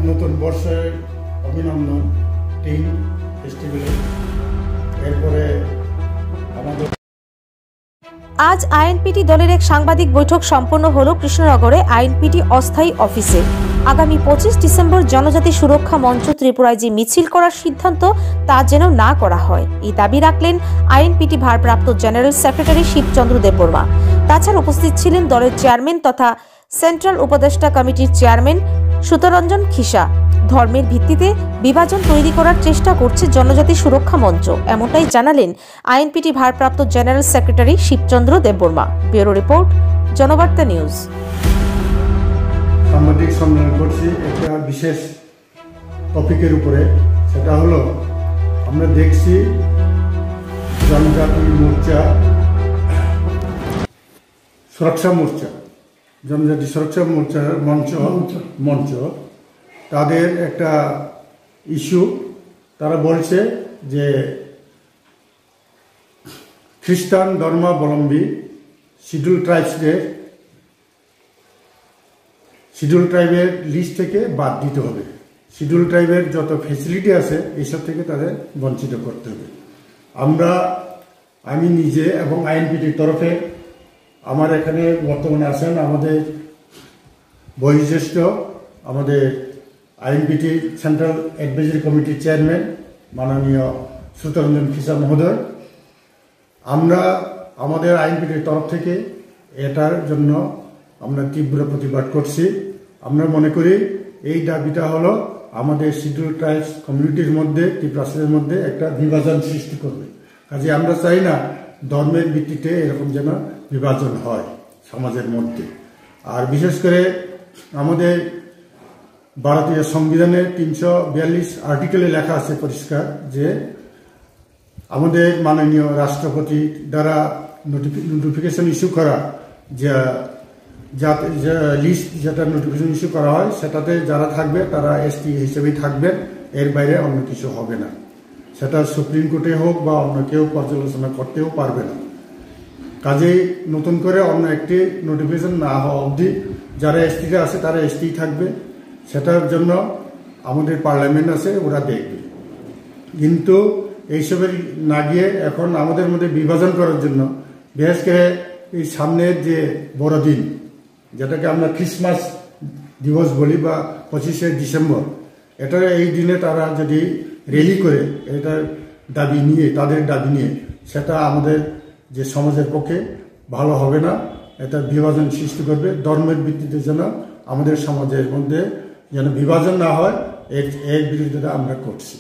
নতুন বর্ষের অভিনন্দন টিম ফেস্টিভ্যালে। এরপরে আমাদের আজ আইএনপিটি দলের এক সাংবাদিক বৈঠক সম্পন্ন হল কৃষ্ণনগরে আইএনপিটি অস্থায়ী অফিসে। আগামী 25 ডিসেম্বর জনজাতি সুরক্ষা মঞ্চ ত্রিপুরায় যে মিছিল করার সিদ্ধান্ত তা যেন না করা হয়, এই দাবি রাখলেন আইএনপিটি ভারপ্রাপ্ত জেনারেল সেক্রেটারি শিবচন্দ্র দেববর্মা। তাছাড়া উপস্থিত ছিলেন দলের চেয়ারম্যান তথা সেন্ট্রাল উপদেষ্টা কমিটির চেয়ারম্যান সুতরঞ্জন খিসা। ধর্মের ভিত্তিতে বিভাজন তৈরি করার চেষ্টা করছে জনজাতি সুরক্ষা মঞ্চ, এমনটাই জানালেন আইএনপিটি ভারপ্রাপ্ত general secretary Shibchandra Debbarma. Bureau report, Janabarta news. সাংবাদিক সম্মেলন করছি একটা বিশেষ টপিকের উপরে, সেটা হলো আমরা দেখছি জনজাতি মোর্চা, সুরক্ষা মোর্চা, জনজাতি সুরক্ষা মোর্চার মঞ্চ তাদের একটা ইস্যু। তারা বলছে যে খ্রিস্টান ধর্মাবলম্বী শিডিউল ট্রাইবের লিস্ট থেকে বাদ দিতে হবে। শিডিউল ট্রাইবের যত ফেসিলিটি আছে এইসব থেকে তাদের বঞ্চিত করতে হবে। আমি নিজে এবং আইএনপিটির তরফে, আমার এখানে বর্তমানে আছেন আমাদের বয়োজ্যেষ্ঠ আমাদের আইএনপিটি সেন্ট্রাল অ্যাডভাইজারি কমিটির চেয়ারম্যান মাননীয় সুতরঞ্জন খিসা মহোদয়। আমরা আমাদের আইএনপিটির তরফ থেকে এটার জন্য আমরা তীব্র প্রতিবাদ করছি। আমরা মনে করি এই দাবিটা হলো আমাদের শিডিউল ট্রাইবস কমিউনিটির মধ্যে, ত্রিপুরাসের মধ্যে একটা বিভাজন সৃষ্টি করবে। কাজে আমরা চাই না ধর্মের ভিত্তিতে এরকম যেন বিভাজন হয় সমাজের মধ্যে। আর বিশেষ করে আমাদের ভারতীয় সংবিধানের 342 আর্টিকেলে লেখা আছে পরিষ্কার যে আমাদের মাননীয় রাষ্ট্রপতি দ্বারা নোটিফিকেশন ইস্যু করা লিস্ট যেটা নোটিফিকেশন ইস্যু করা হয় সেটাতে যারা থাকবে তারা এসটি হিসেবেই থাকবেন, এর বাইরে অন্য কিছু হবে না। সেটা সুপ্রিম কোর্টে হোক বা অন্য কেউ পর্যালোচনা করতেও পারবে না। কাজেই নতুন করে অন্য একটি নোটিফিকেশন না হওয়া অবধি যারা এসটিতে আছে তারা এসটি থাকবে। সেটার জন্য আমাদের পার্লামেন্ট আছে, ওরা দেখবে। কিন্তু এইসবের না গিয়ে এখন আমাদের মধ্যে বিভাজন করার জন্য, বিশেষ করে এই সামনের যে বড়দিন যেটাকে আমরা ক্রিসমাস দিবস বলি বা 25শে ডিসেম্বর, এটা এই দিনে তারা যদি র্যালি করে এটার দাবি নিয়ে, তাদের দাবি নিয়ে, সেটা আমাদের যে সমাজের পক্ষে ভালো হবে না। এটা বিভাজন সৃষ্টি করবে। ধর্মের ভিত্তিতে যেন আমাদের সমাজের মধ্যে যেন বিভাজন না হয়, এর বিরুদ্ধে আমরা করছি।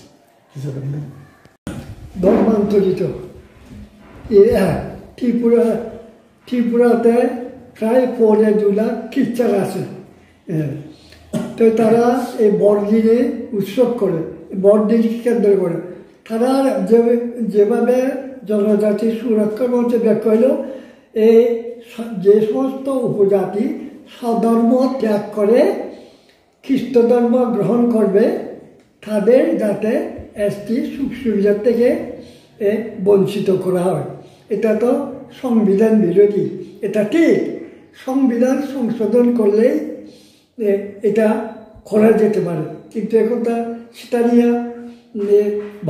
ধর্মান্তরিত ত্রিপুরাতে প্রায় 2 লাখ খ্রিস্টান আছে। তো তারা এই বড়দিনে উৎসব করে, বড়দিন কেন্দ্র করে তারা যেভাবে জনজাতি সুরক্ষা মঞ্চে দেখা হইল, এই যে সমস্ত উপজাতি স্বধর্ম ত্যাগ করে খ্রিস্ট ধর্ম গ্রহণ করবে তাদের যাতে এসটি সুখ সুবিধার থেকে বঞ্চিত করা হয়। এটা তো সংবিধান বিরোধী। এটা ঠিক, সংবিধান সংশোধন করলেই এটা করা যেতে পারে, কিন্তু এখন সেটা নিয়ে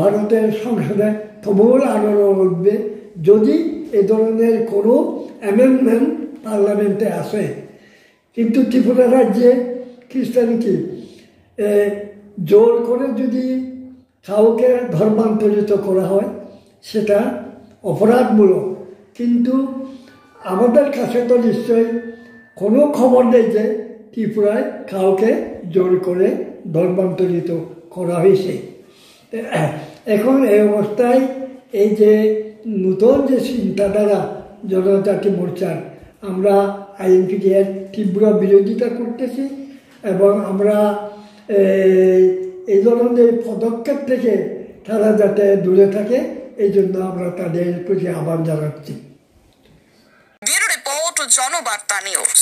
ভারতের সংসদে তবুও আলোড়ন উঠবে যদি এ ধরনের কোনো অ্যামেন্ডমেন্ট পার্লামেন্টে আসে। কিন্তু ত্রিপুরা রাজ্যে খ্রিস্টানিটি জোর করে যদি কাউকে ধর্মান্তরিত করা হয় সেটা অপরাধমূলক। কিন্তু আমাদের কাছে তো নিশ্চয়ই কোনো খবর নেই যে ত্রিপুরায় কাউকে জোর করে ধর্মান্তরিত করা হয়েছে। এখন এই অবস্থায় এই যে নতুন যে চিন্তাধারা জনজাতি মোর্চার, আমরা আইএনপিটি এর তীব্র বিরোধিতা করতেছি এবং আমরা এই ধরনের পদক্ষেপ থেকে তারা যাতে দূরে থাকে এই জন্য আমরা তাদের প্রতি আহ্বান জানাচ্ছি। Bureau report, Janabarta news.